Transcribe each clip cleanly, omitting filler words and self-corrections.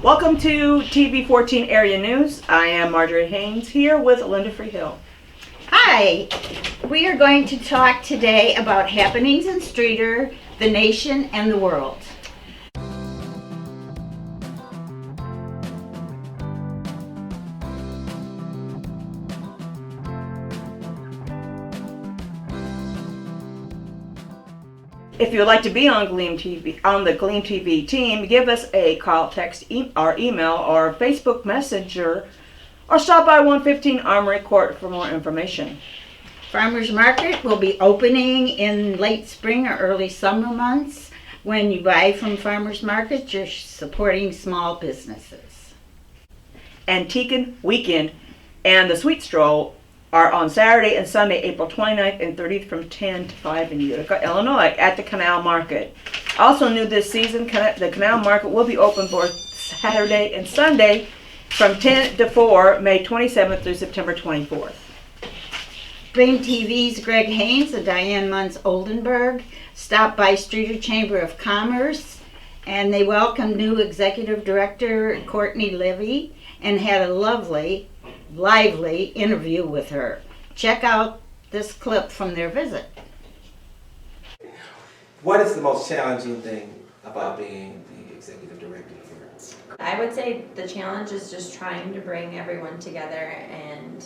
Welcome to TV 14 Area News. I am Marjorie Haynes here with Linda Freehill. Hi, we are going to talk today about happenings in Streator, the nation, and the world. If you would like to be on Gleam TV, on the Gleam TV team, give us a call, text, or email, or Facebook Messenger, or stop by 115 Armory Court for more information. Farmers Market will be opening in late spring or early summer months. When you buy from Farmers Market, you're supporting small businesses. Antiquin Weekend and the Sweet Stroll are on Saturday and Sunday, April 29th and 30th from 10 to 5 in Utica, Illinois at the Canal Market. Also new this season, the Canal Market will be open for Saturday and Sunday from 10 to 4, May 27th through September 24th. Gleam TV's Greg Haynes and Diane Munz Oldenburg stopped by Streator Chamber of Commerce, and they welcomed new Executive Director Courtney Levy and had a lively interview with her. Check out this clip from their visit. What is the most challenging thing about being the executive director here? I would say the challenge is just trying to bring everyone together and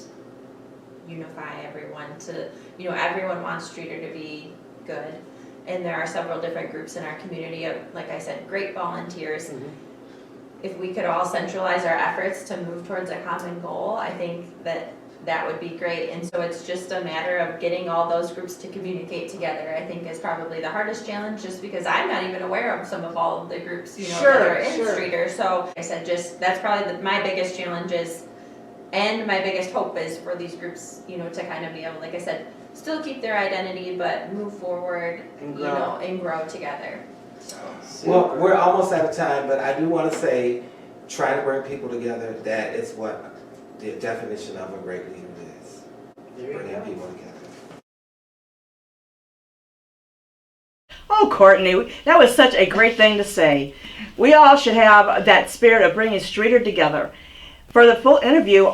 unify everyone to, everyone wants Streator to be good. And there are several different groups in our community of, like I said, great volunteers. Mm-hmm. If we could all centralize our efforts to move towards a common goal, I think that would be great. And so it's just a matter of getting all those groups to communicate together, I think is probably the hardest challenge, just because I'm not even aware of some of all of the groups, that are in Streator. So like I said, that's probably my biggest challenge is, and my biggest hope is for these groups, to kind of be able, like I said, still keep their identity, but move forward, and grow together. Well, we're almost out of time, but I do want to say, trying to bring people together, that is what the definition of a great leader is. Bringing people together. Oh, Courtney, that was such a great thing to say. We all should have that spirit of bringing Streator together. For the full interview,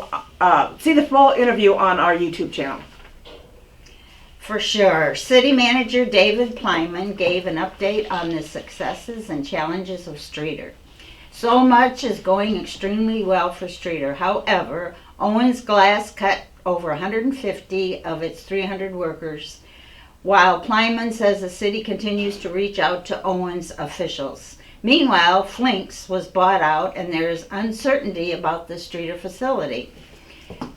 see the full interview on our YouTube channel. For sure. City Manager David Plyman gave an update on the successes and challenges of Streator. So much is going extremely well for Streator. However, Owens Glass cut over 150 of its 300 workers, while Plyman says the city continues to reach out to Owens officials. Meanwhile, Flinks was bought out and there is uncertainty about the Streator facility.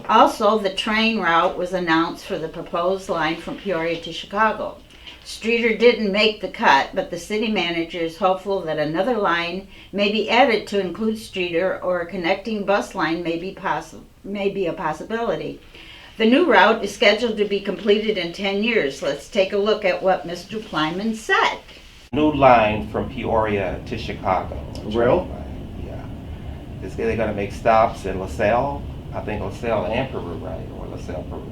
Also, the train route was announced for the proposed line from Peoria to Chicago. Streator didn't make the cut, but the city manager is hopeful that another line may be added to include Streator, or a connecting bus line may be a possibility. The new route is scheduled to be completed in 10 years. Let's take a look at what Mr. Plyman said. New line from Peoria to Chicago. Rail? Yeah. They're going to make stops in LaSalle. I think LaSalle and Peru, right? Or LaSalle, Peru.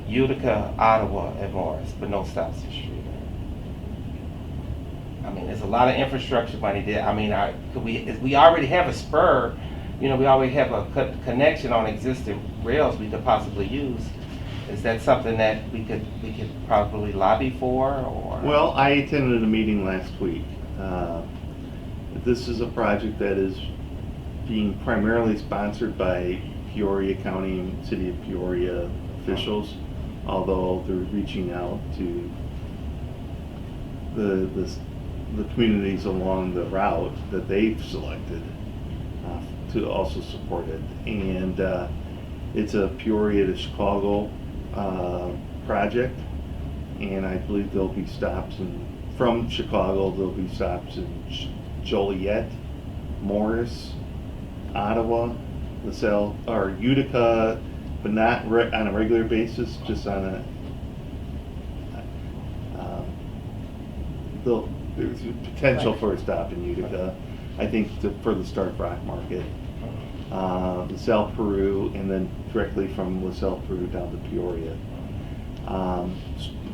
Utica, Ottawa, and Morris, but no stops in Streator. I mean, there's a lot of infrastructure money there. I mean, we already have a spur. We already have a connection on existing rails we could possibly use. Is that something that we could probably lobby for? Or? Well, I attended a meeting last week. This is a project that is being primarily sponsored by Peoria County and City of Peoria officials, although they're reaching out to the communities along the route that they've selected to also support it. And it's a Peoria to Chicago project, and I believe there'll be stops from Chicago. There'll be stops in Joliet, Morris, Ottawa, LaSalle, or Utica, but not on a regular basis, just on a there's potential for a stop in Utica, I think, for the Start Rock Market, LaSalle, Peru, and then directly from LaSalle, Peru down to Peoria.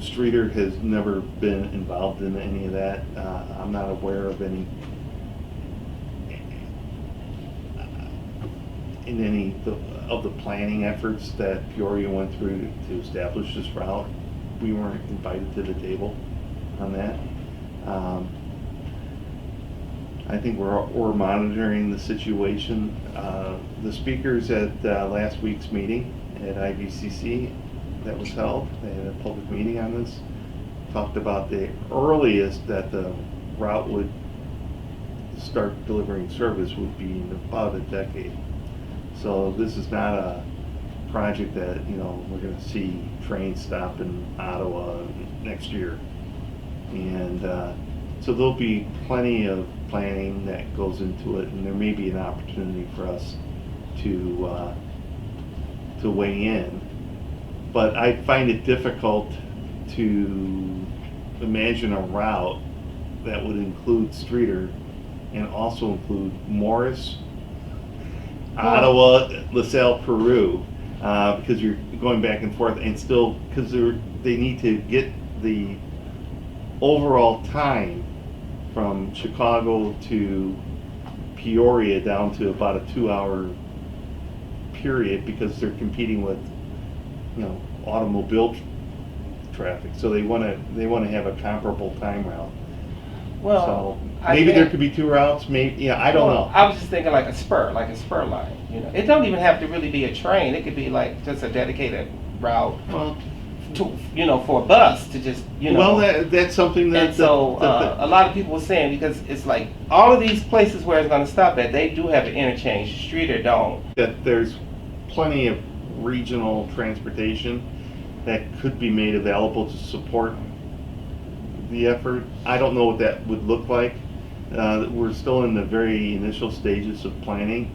Streator has never been involved in any of that. I'm not aware of any in any of the planning efforts that Peoria went through to establish this route. We weren't invited to the table on that. I think we're monitoring the situation. The speakers at last week's meeting at IVCC that was held, they had a public meeting on this, talked about the earliest that the route would start delivering service would be in about a decade. So this is not a project that, you know, we're going to see trains stop in Ottawa next year. And so there'll be plenty of planning that goes into it, and there may be an opportunity for us to weigh in. But I find it difficult to imagine a route that would include Streator and also include Morris, Ottawa, LaSalle, Peru, because you're going back and forth, and still, because they need to get the overall time from Chicago to Peoria down to about a 2-hour period, because they're competing with, you know, automobile traffic. So they want to have a comparable time route. Well, So I maybe think- there could be 2 routes. Maybe, yeah, I don't know. I was just thinking like a spur line. You know, it don't even have to really be a train. It could be like just a dedicated route Well, to, you know, for a bus to just, you know. well, that's something that. And so a lot of people were saying, because it's like all of these places where it's going to stop at, they do have an interchange. Streator don't. that there's plenty of regional transportation that could be made available to support the effort. I don't know what that would look like. We're still in the very initial stages of planning,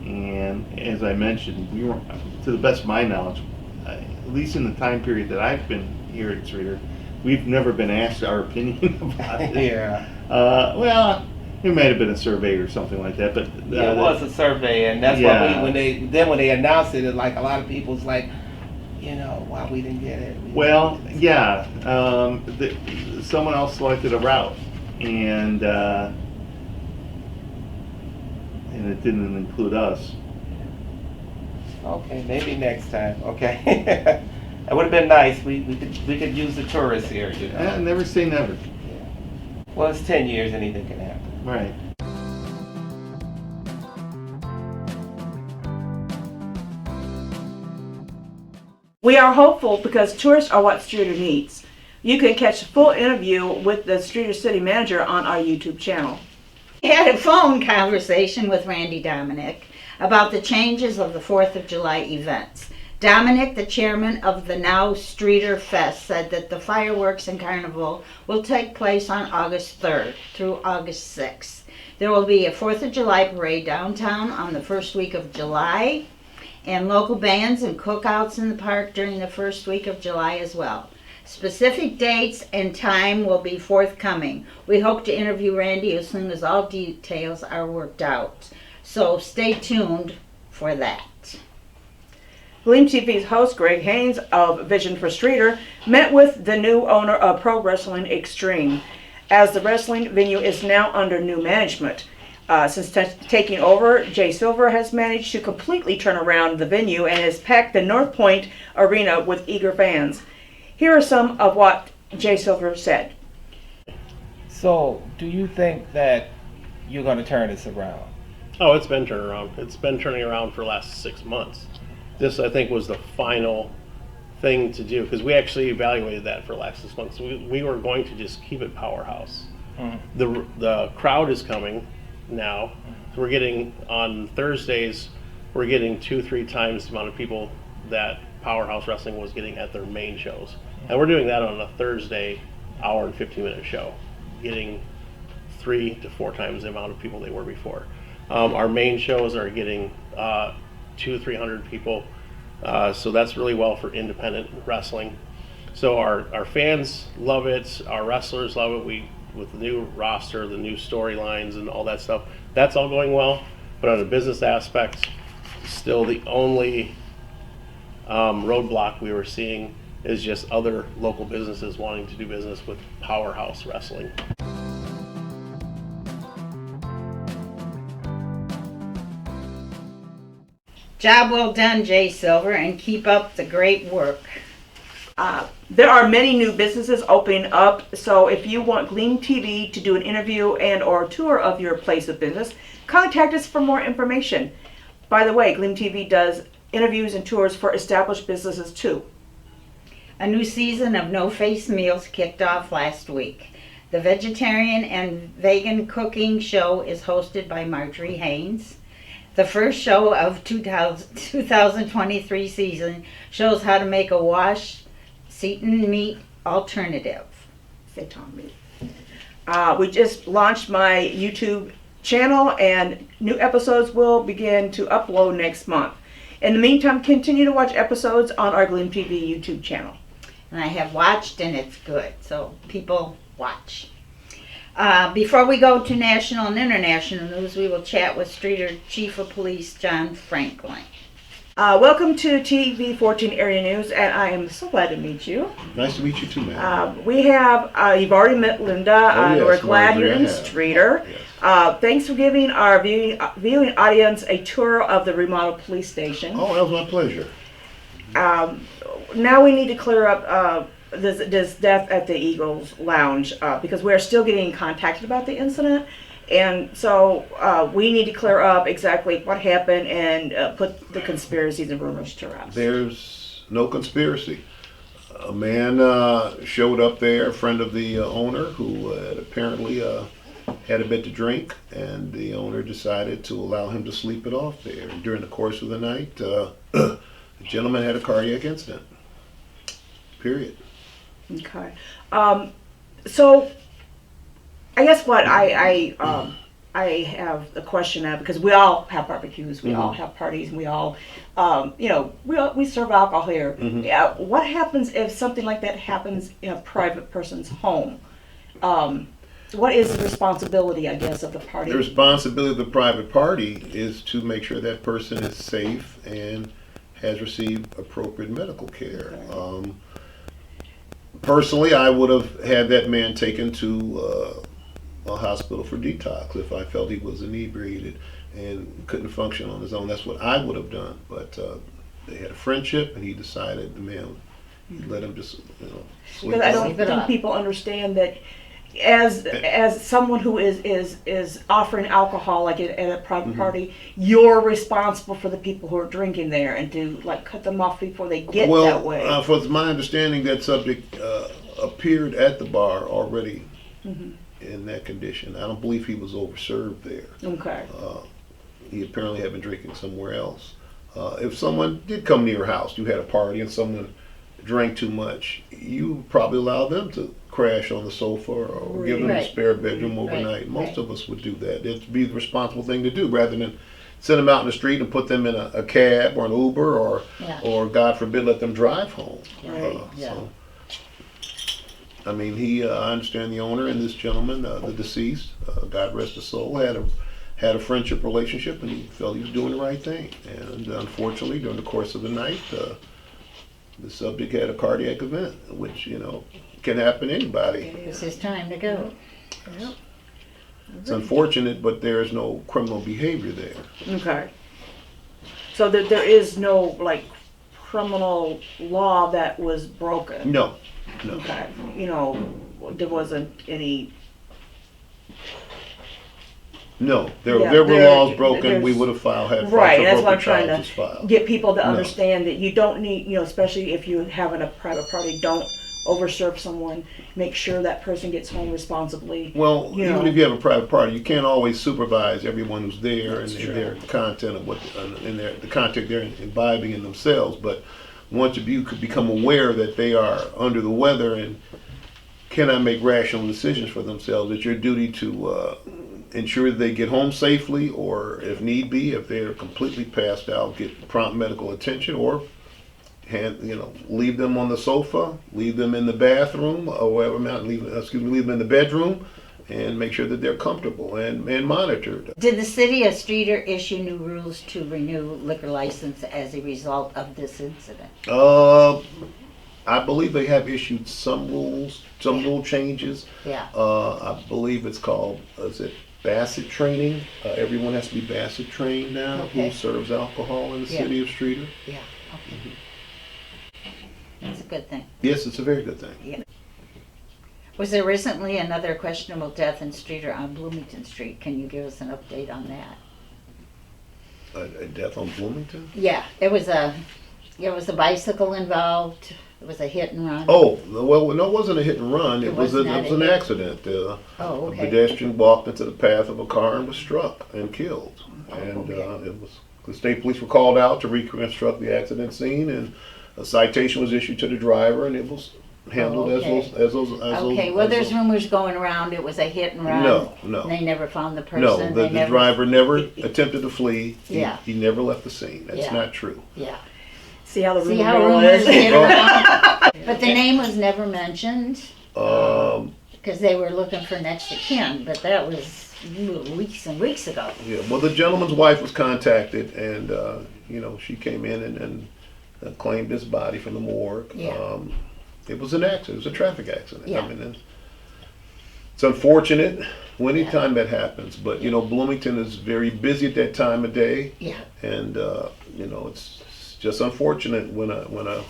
and as I mentioned, we were, to the best of my knowledge, at least in the time period that I've been here at Streator, we've never been asked our opinion about it. Yeah. Well, it might have been a survey or something like that, but Yeah, it was a survey, and that's Yeah. why when they announced it, like a lot of people's like, you know, why we didn't get it. Well, yeah, someone else selected a route, and it didn't include us. Okay, maybe next time. Okay, it would have been nice. We could use the tourists here, you know. Yeah, never say never. Yeah. Well, it's 10 years, anything can happen. Right. We are hopeful because tourists are what Streator needs. You can catch a full interview with the Streator City Manager on our YouTube channel. We had a phone conversation with Randy Dominic about the changes of the 4th of July events. Dominic, the chairman of the now Streator Fest, said that the fireworks and carnival will take place on August 3rd through August 6th. There will be a 4th of July parade downtown on the first week of July, and local bands and cookouts in the park during the first week of July as well. Specific dates and time will be forthcoming. We hope to interview Randy as soon as all details are worked out. So stay tuned for that. Gleam TV's host Greg Haynes of Vision for Streator met with the new owner of Pro Wrestling Extreme, as the wrestling venue is now under new management. Since taking over, Jay Silver has managed to completely turn around the venue and has packed the North Point Arena with eager fans. Here are some of what Jay Silver said. So, do you think that you're going to turn this around? Oh, it's been turning around. It's been turning around for the last 6 months. This, I think, was the final thing to do, because we actually evaluated that for the last 6 months. We were going to just keep it powerhouse. The crowd is coming now. So we're getting, on Thursdays, we're getting 2-3 times the amount of people that Powerhouse Wrestling was getting at their main shows. And we're doing that on a Thursday, hour and 15-minute show, getting 3 to 4 times the amount of people they were before. Our main shows are getting 200-300 people, so that's really well for independent wrestling. So our fans love it, our wrestlers love it. With the new roster, the new storylines and all that stuff, that's all going well. But on a business aspect, still the only roadblock we were seeing is just other local businesses wanting to do business with Powerhouse Wrestling. Job well done, Jay Silver, and keep up the great work. There are many new businesses opening up, so if you want Gleam TV to do an interview and or tour of your place of business, contact us for more information. By the way, Gleam TV does interviews and tours for established businesses too. A new season of No Face Meals kicked off last week. The vegetarian and vegan cooking show is hosted by Marjorie Haynes. The first show of 2023 season shows how to make a wash seitan meat alternative. Seitan meat. We just launched my YouTube channel and new episodes will begin to upload next month. In the meantime, continue to watch episodes on our Gleam TV YouTube channel. And I have watched and it's good, so people watch. Before we go to national and international news, we will chat with Streator Chief of Police John Franklin. Welcome to TV 14 Area News, and I am so glad to meet you. Nice to meet you too, man. We have, you've already met Linda, and yes, we're glad you're in Marjorie, I have. Streator. Yes. Thanks for giving our viewing audience a tour of the remodeled police station. Oh, that was my pleasure. Now we need to clear up this death at the Eagles Lounge because we're still getting contacted about the incident. And so we need to clear up exactly what happened and put the conspiracies and rumors to rest. There's no conspiracy. A man showed up there, a friend of the owner, who had apparently had a bit to drink, and the owner decided to allow him to sleep it off there. And during the course of the night, the gentleman had a cardiac incident. Period. Okay. So I guess what I have a question of, because we all have barbecues, we all have parties, and we all, we serve alcohol here. Yeah. What happens if something like that happens in a private person's home? What is the responsibility, I guess, of the party? The responsibility of the private party is to make sure that person is safe and has received appropriate medical care. Okay. Personally, I would have had that man taken to a hospital for detox if I felt he was inebriated and couldn't function on his own. That's what I would have done. But they had a friendship, and he decided the man let him just sleep. Because I don't Sleep it think off. people understand that as someone who is offering alcohol like at a private party, you're responsible for the people who are drinking there and to like cut them off before they get that way. For my understanding, that subject appeared at the bar already in that condition. I don't believe he was overserved there. Okay. He apparently had been drinking somewhere else. If someone did come to your house, you had a party, and someone drank too much, you probably allow them to crash on the sofa or give them a Right. spare bedroom overnight. Right. Most of us would do that. It'd be the responsible thing to do rather than send them out in the street and put them in a cab or an Uber or God forbid, let them drive home. Right. So, I mean, I understand the owner and this gentleman, the deceased, God rest his soul, had a friendship relationship, and he felt he was doing the right thing. And unfortunately, during the course of the night, the subject had a cardiac event, which, can happen to anybody. It's his time to go. It's unfortunate, but there is no criminal behavior there. Okay. So there is no like criminal law that was broken. No. Okay. There wasn't any. No, there Yeah, were there- laws broken. We there's- would have had Right, that's what I'm appropriate trying charges to filed. get people to No. understand that you don't need, especially if you're having a private party, don't overserve someone. Make sure that person gets home responsibly. Well, you even know. if you have a private party, you can't always supervise everyone who's there That's and true. their content of the content they're imbibing in themselves. But once you could become aware that they are under the weather and cannot make rational decisions for themselves, it's your duty to ensure that they get home safely, or if need be, if they're completely passed out, get prompt medical attention, or leave them on the sofa, leave them in the bathroom, or whatever amount, leave them in the bedroom, and make sure that they're comfortable and monitored. Did the city of Streator issue new rules to renew liquor license as a result of this incident? I believe they have issued some rules, some rule changes. Yeah. I believe it's called, Bassett training. Everyone has to be Bassett trained now Okay. who serves alcohol in the Yeah. city of Streator. Yeah, okay. That's a good thing. Yes, it's a very good thing. Was there recently another questionable death in Streator on Bloomington Street? Can you give us an update on that? A death on Bloomington? Yeah, it was a bicycle involved. It was a hit and run. Oh, well, no, it wasn't a hit and run. It It was was an not a an hit. accident. Oh, A okay. pedestrian walked into the path of a car and was struck and killed. Oh, And okay. it was the state police were called out to reconstruct the accident scene, and a citation was issued to the driver, and it was handled Oh, okay. as those. Okay, well, there's rumors going around it was a hit and run. No, And no, they never found the person. no. They The never- driver never attempted to flee. Yeah. He never left the scene. That's Yeah. not true. Yeah. See how the See rumor how mill rumors is? get around? But the name was never mentioned Um, because they were looking for next of kin, but that was weeks and weeks ago. Yeah, well, the gentleman's wife was contacted, and she came in and claimed his body from the morgue. Yeah. It was an accident. It was a traffic accident. Yeah. I mean, it's unfortunate anytime that happens, but Bloomington is very busy at that time of day, Yeah. and it's just unfortunate when a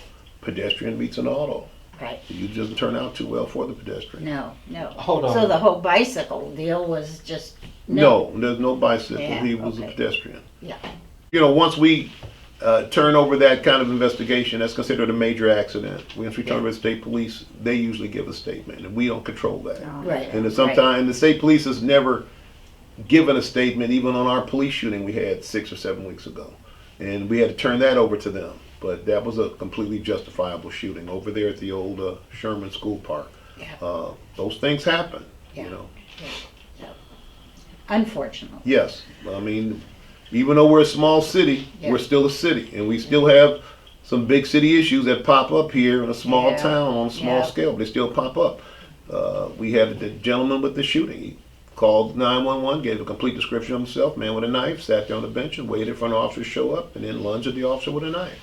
pedestrian meets an auto. Right. It doesn't turn out too well for the pedestrian. No, no. Hold on. So the whole bicycle deal was just No, there's no bicycle. Yeah, He was a okay. pedestrian. Yeah. Once we turn over that kind of investigation, that's considered a major accident. Once we turn over to state police, they usually give a statement, and we don't control that. Right. And sometimes the state police has never given a statement, even on our police shooting we had 6 or 7 weeks ago. And we had to turn that over to them. But that was a completely justifiable shooting over there at the old Sherman School Park. Yeah. Those things happen, Yeah. Unfortunately. Yes, I mean, even though we're a small city, Yeah. we're still a city, and we still have some big city issues that pop up here in a small Yeah. town on a small Yeah. scale, but they still pop up. We had the gentleman with the shooting. He called 911, gave a complete description of himself, man with a knife, sat there on the bench and waited for an officer to show up, and then lunged at the officer with a knife.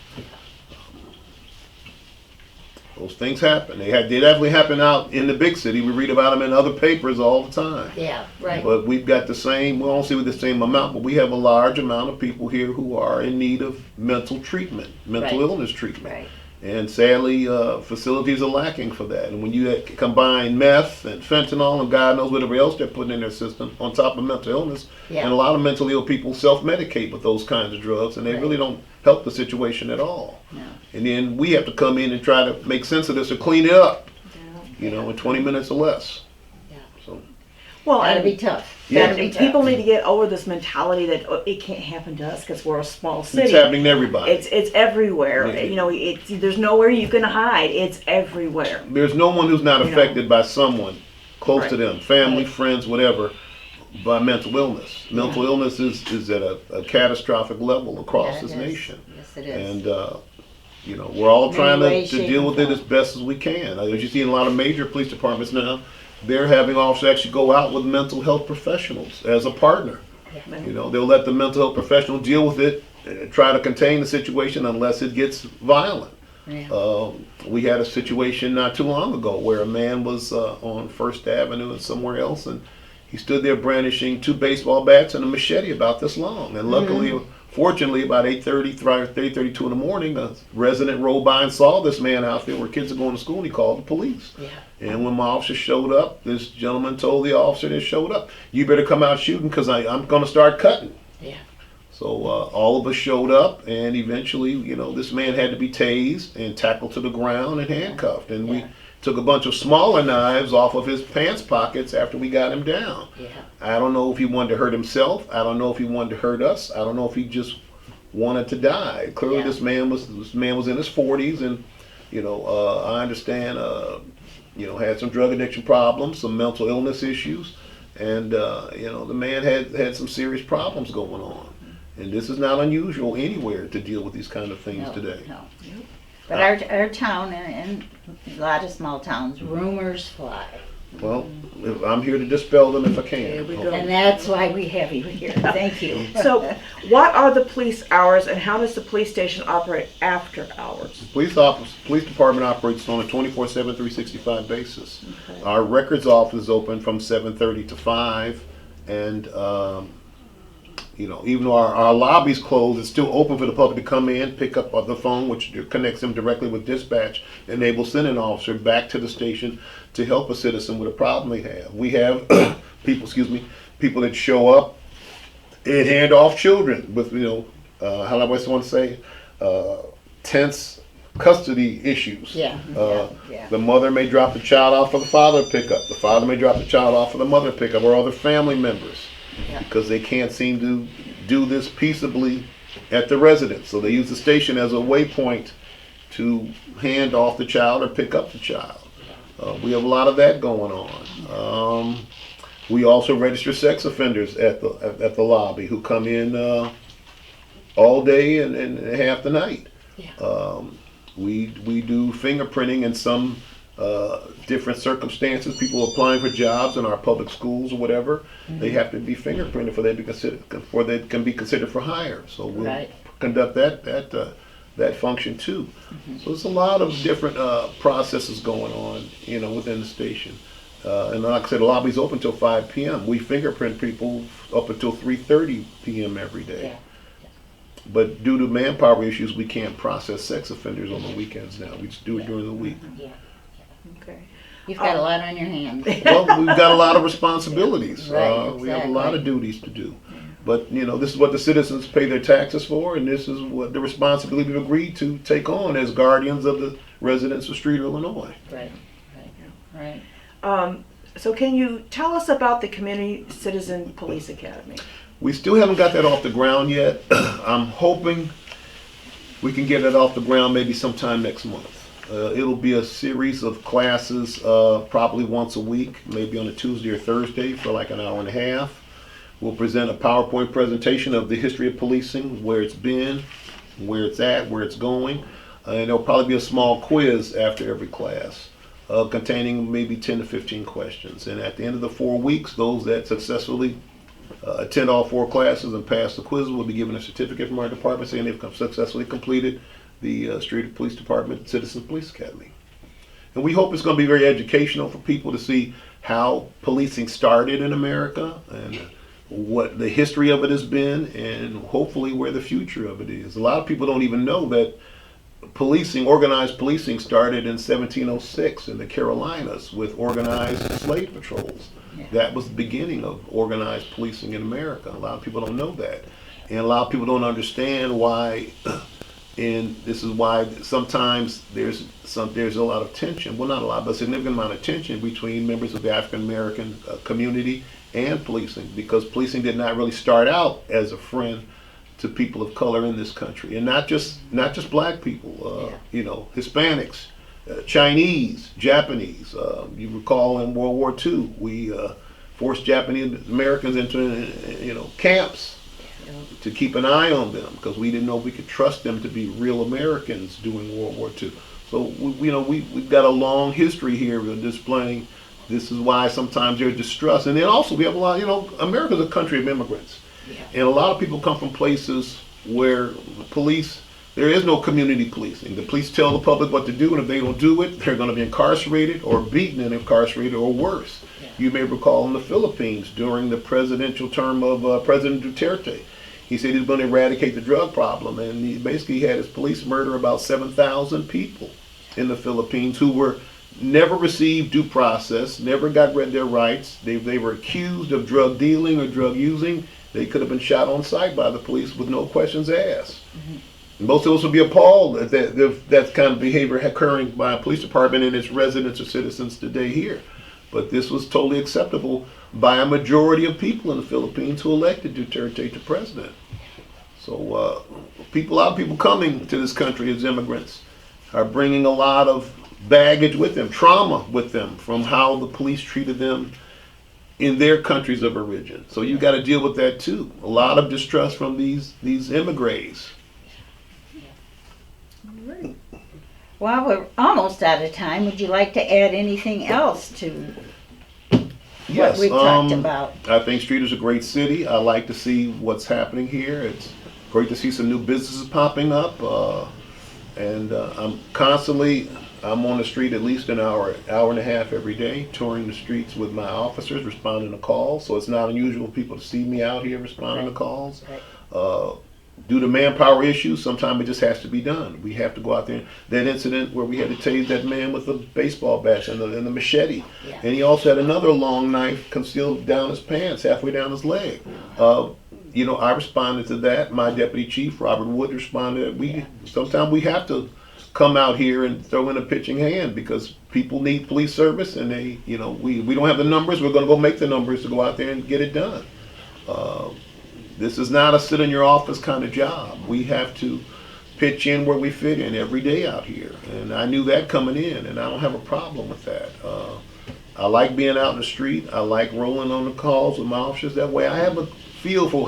Those things happen. They definitely happen out in the big city. We read about them in other papers all the time. Yeah, right. But we've got we don't see with the same amount, but we have a large amount of people here who are in need of mental treatment, mental Right. illness treatment. Right. And sadly, facilities are lacking for that. And when you combine meth and fentanyl and God knows whatever else they're putting in their system on top of mental illness, Yeah. and a lot of mentally ill people self-medicate with those kinds of drugs, and they Right. really don't help the situation at all. No. And then we have to come in and try to make sense of this or clean it up, in 20 minutes or less. Yeah. So, Well, That'd and be tough. Yeah. That'd be tough. people need to get over this mentality that it can't happen to us because we're a small city. it's happening to everybody. It's everywhere. Yeah. There's nowhere you can hide. It's everywhere. There's no one who's not You know. affected by someone close to Right. them, family, Right. friends, whatever, by mental illness. Mental illness is at a catastrophic level across Yeah, it this is. nation. Yes, it is. And, we're all Many trying ways, to shape, deal and with it form. as best as we can. As you see in a lot of major police departments now, they're having officers actually go out with mental health professionals as a partner. Yeah. They'll let the mental health professional deal with it, try to contain the situation unless it gets violent. Yeah. We had a situation not too long ago where a man was on First Avenue and somewhere else, and he stood there brandishing 2 baseball bats and a machete about this long. And luckily, fortunately, about 8:32 in the morning, a resident rode by and saw this man out there where kids are going to school, and he called the police. Yeah. And when my officer showed up, this gentleman told the officer that showed up, "You better come out shooting because I'm going to start cutting." Yeah. So all of us showed up, and eventually, this man had to be tased and tackled to the ground and handcuffed. And we Yeah. took a bunch of smaller knives off of his pants pockets after we got him down. Yeah. I don't know if he wanted to hurt himself. I don't know if he wanted to hurt us. I don't know if he just wanted to die. Clearly, Yeah. this man was in his 40s, and I understand. Had some drug addiction problems, some mental illness issues, and the man had some serious problems going on. And this is not unusual anywhere to deal with these kind of things No, today. no. But our town and a lot of small towns, rumors fly. Well, I'm here to dispel them if I can. There we go. And that's why we have you here. Thank you. So, what are the police hours, and how does the police station operate after hours? Police department operates on a 24/7, 365 basis. Our records office is open from 7:30 to 5, And you know, even though our lobby's closed, it's still open for the public to come in, pick up the phone, which connects them directly with dispatch, and they will send an officer back to the station to help a citizen with a problem they have. We have people that show up and hand off children with, how do I want to say, tense custody issues. Yeah, yeah. The mother may drop the child off for the father to pick up. The father may drop the child off for the mother to pick up, or other family members, because they can't seem to do this peaceably at the residence. So they use the station as a waypoint to hand off the child or pick up the child. We have a lot of that going on. We also register sex offenders at the lobby who come in all day and half the night. We do fingerprinting in some different circumstances. People applying for jobs in our public schools or whatever, they have to be fingerprinted before they can be considered for hire. So we'll conduct that function too. So there's a lot of different processes going on, within the station. And like I said, the lobby's open till 5 p.m. We fingerprint people up until 3:30 p.m. every day. But due to manpower issues, we can't process sex offenders on the weekends now. We just do it during the week. Okay. You've got a lot on your hands. Well, we've got a lot of responsibilities. Right, We have a lot exactly. of duties to do. But, this is what the citizens pay their taxes for, and this is what the responsibility we've agreed to take on as guardians of the residents of Streator, Illinois. Right. So can you tell us about the Community Citizen Police Academy? We still haven't got that off the ground yet. I'm hoping we can get it off the ground maybe sometime next month. It'll be a series of classes, probably once a week, maybe on a Tuesday or Thursday for like an hour and a half. We'll present a PowerPoint presentation of the history of policing, where it's been, where it's at, where it's going. And there'll probably be a small quiz after every class, containing maybe 10 to 15 questions. And at the end of the 4 weeks, those that successfully attend all 4 classes and pass the quiz will be given a certificate from our department saying they've successfully completed the Streator Police Department Citizen Police Academy. And we hope it's going to be very educational for people to see how policing started in America and what the history of it has been, and hopefully where the future of it is. A lot of people don't even know that organized policing started in 1706 in the Carolinas with organized slave patrols. That was the beginning of organized policing in America. A lot of people don't know that. And a lot of people don't understand why, and this is why sometimes there's a lot of tension, well not a lot, but a significant amount of tension between members of the African American community and policing, because policing did not really start out as a friend to people of color in this country, and not just black people, Hispanics, Chinese, Japanese. You recall in World War II, we forced Japanese Americans into camps to keep an eye on them, because we didn't know if we could trust them to be real Americans during World War II. So we've got a long history here of displaying. This is why sometimes there's distrust, and then also we have a lot. America's a country of immigrants. And a lot of people come from places where the police, there is no community policing. The police tell the public what to do, and if they don't do it, they're going to be incarcerated or beaten and incarcerated or worse. You may recall in the Philippines during the presidential term of President Duterte, he said he was going to eradicate the drug problem, and he basically had his police murder about 7,000 people in the Philippines who were never received due process, never got read their rights. They were accused of drug dealing or drug using. They could have been shot on sight by the police with no questions asked. Most of us would be appalled at that kind of behavior occurring by a police department and its residents or citizens today here. But this was totally acceptable by a majority of people in the Philippines who elected Duterte to president. So a lot of people coming to this country as immigrants are bringing a lot of baggage with them, trauma with them from how the police treated them in their countries of origin. So you got to deal with that too. A lot of distrust from these immigrants. Well, we're almost out of time. Would you like to add anything else to what we've talked about? I think Streator's a great city. I like to see what's happening here. It's great to see some new businesses popping up. And I'm on the street at least an hour and a half every day, touring the streets with my officers, responding to calls. So it's not unusual for people to see me out here responding to calls. Right. Due to manpower issues, sometimes it just has to be done. We have to go out there. That incident where we had to tase that man with the baseball bats and the machete. Yeah. And he also had another long knife concealed down his pants, halfway down his leg. I responded to that. My deputy chief, Robert Wood, responded. Sometimes we have to come out here and throw in a pitching hand because people need police service, and we don't have the numbers. We're going to go make the numbers to go out there and get it done. This is not a sit in your office kind of job. We have to pitch in where we fit in every day out here, and I knew that coming in, and I don't have a problem with that. I like being out in the street. I like rolling on the calls with my officers. That way I have a feel for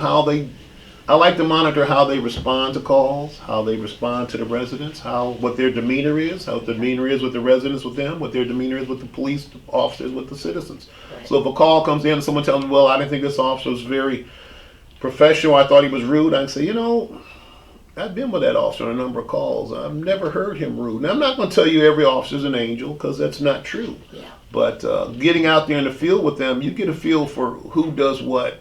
I like to monitor how they respond to calls, how they respond to the residents, what their demeanor is, how the demeanor is with the residents with them, what their demeanor is with the police officers with the citizens. Right. So if a call comes in and someone tells me, well, I didn't think this officer was very professional, I thought he was rude, I can say, I've been with that officer on a number of calls. I've never heard him rude. Now, I'm not going to tell you every officer's an angel, because that's not true. Yeah. But getting out there in the field with them, you get a feel for who does what,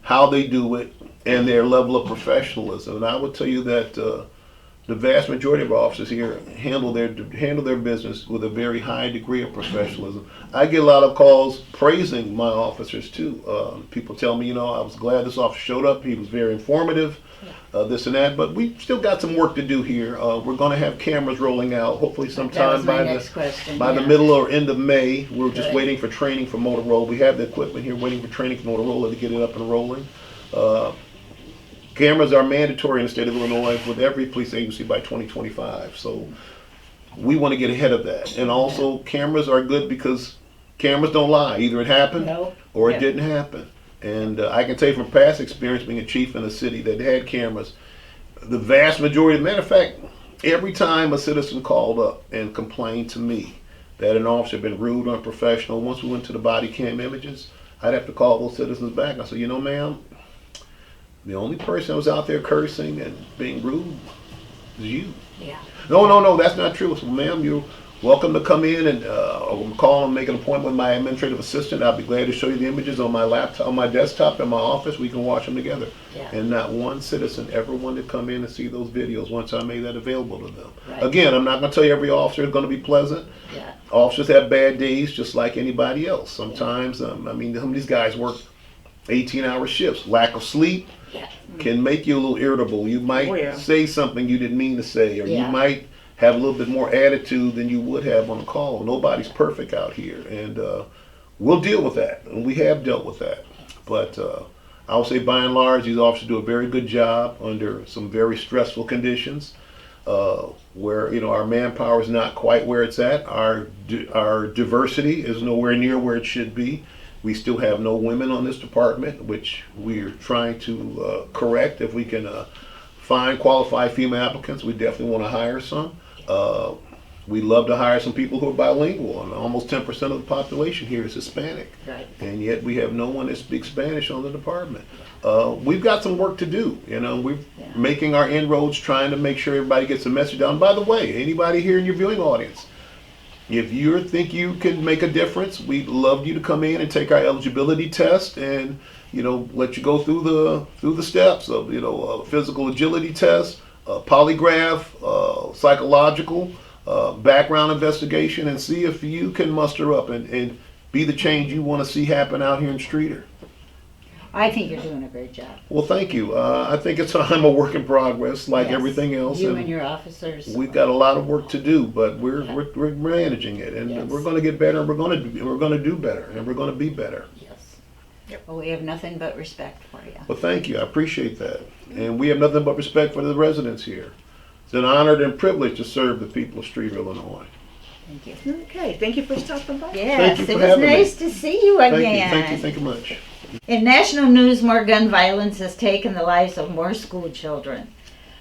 how they do it, and their level of professionalism. And I would tell you that the vast majority of officers here handle their business with a very high degree of professionalism. I get a lot of calls praising my officers too. People tell me, I was glad this officer showed up. He was very informative, this and that. But we still got some work to do here. We're going to have cameras rolling out, hopefully sometime by the middle or end of May. We're just waiting for training for Motorola. We have the equipment here, waiting for training for Motorola to get it up and rolling. Cameras are mandatory in the state of Illinois with every police agency by 2025. So we want to get ahead of that. And also, cameras are good because cameras don't lie. Either it happened or it didn't happen. And I can tell you from past experience being a chief in a city that had cameras, the vast majority, matter of fact, every time a citizen called up and complained to me that an officer had been rude or unprofessional, once we went to the body cam images, I'd have to call those citizens back. I said, ma'am, the only person that was out there cursing and being rude is you. Yeah. No, that's not true. So, ma'am, you're welcome to come in and call and make an appointment with my administrative assistant. I'll be glad to show you the images on my laptop, on my desktop in my office. We can watch them together. Yeah. And not one citizen ever wanted to come in and see those videos once I made that available to them. Right. Again, I'm not going to tell you every officer is going to be pleasant. Yeah. Officers have bad days just like anybody else. Sometimes, some of these guys work 18-hour shifts. Lack of sleep can make you a little irritable. You might say something you didn't mean to say, or you might have a little bit more attitude than you would have on a call. Nobody's perfect out here, and we'll deal with that, and we have dealt with that. But I would say by and large, these officers do a very good job under some very stressful conditions, where our manpower is not quite where it's at. Our diversity is nowhere near where it should be. We still have no women on this department, which we're trying to correct. If we can find qualified female applicants, we definitely want to hire some. We love to hire some people who are bilingual, and almost 10% of the population here is Hispanic. Right. And yet we have no one that speaks Spanish on the department. We've got some work to do. We're making our inroads, trying to make sure everybody gets the message down. By the way, anybody here in your viewing audience, if you think you can make a difference, we'd love you to come in and take our eligibility test, and let you go through the steps of a physical agility test, a polygraph, psychological, background investigation, and see if you can muster up and be the change you want to see happen out here in Streator. I think you're doing a great job. Well, thank you. I think I'm a work in progress, like everything else. You and your officers. We've got a lot of work to do, but we're managing it, and we're going to get better. And we're going to do better, and we're going to be better. Yes. Well, we have nothing but respect for you. Well, thank you. I appreciate that, and we have nothing but respect for the residents here. It's an honor and privilege to serve the people of Streator, Illinois. Thank you. Okay, thank you for stopping by. Yes, Thank you it for was having me. nice to see you again. Thank you much. In national news, more gun violence has taken the lives of more school children.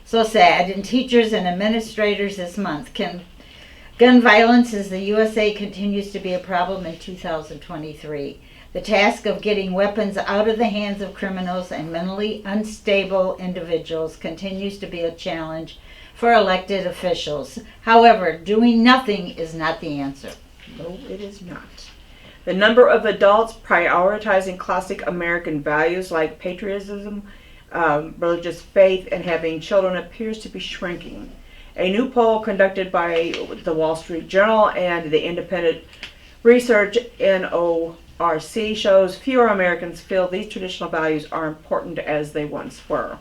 So sad. And teachers and administrators this month. Gun violence as the USA continues to be a problem in 2023. The task of getting weapons out of the hands of criminals and mentally unstable individuals continues to be a challenge for elected officials. However, doing nothing is not the answer. No, it is not. The number of adults prioritizing classic American values like patriotism, religious faith, and having children appears to be shrinking. A new poll conducted by the Wall Street Journal and the independent research NORC shows fewer Americans feel these traditional values are important as they once were.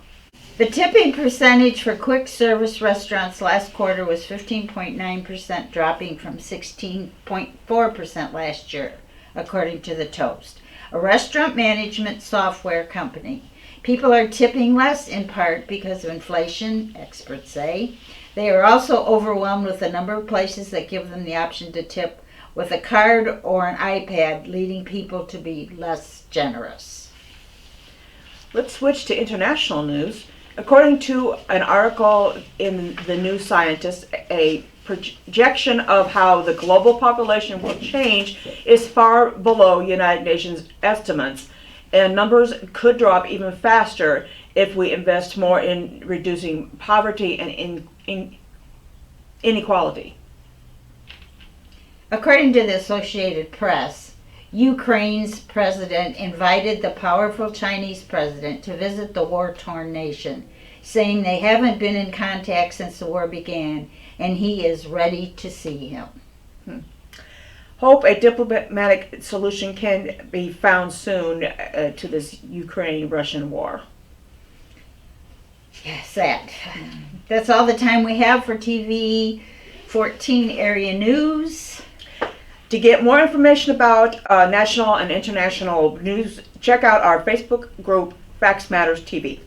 The tipping percentage for quick service restaurants last quarter was 15.9%, dropping from 16.4% last year, according to the Toast, a restaurant management software company. People are tipping less in part because of inflation, experts say. They are also overwhelmed with the number of places that give them the option to tip with a card or an iPad, leading people to be less generous. Let's switch to international news. According to an article in the New Scientist, a projection of how the global population will change is far below United Nations estimates, and numbers could drop even faster if we invest more in reducing poverty and inequality. According to the Associated Press, Ukraine's president invited the powerful Chinese president to visit the war-torn nation, saying they haven't been in contact since the war began, and he is ready to see him. Hope a diplomatic solution can be found soon to this Ukraine-Russian war. Yeah, sad. That's all the time we have for TV 14 area news. To get more information about national and international news, check out our Facebook group, Facts Matters TV.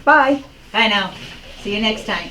Bye. Bye now. See you next time.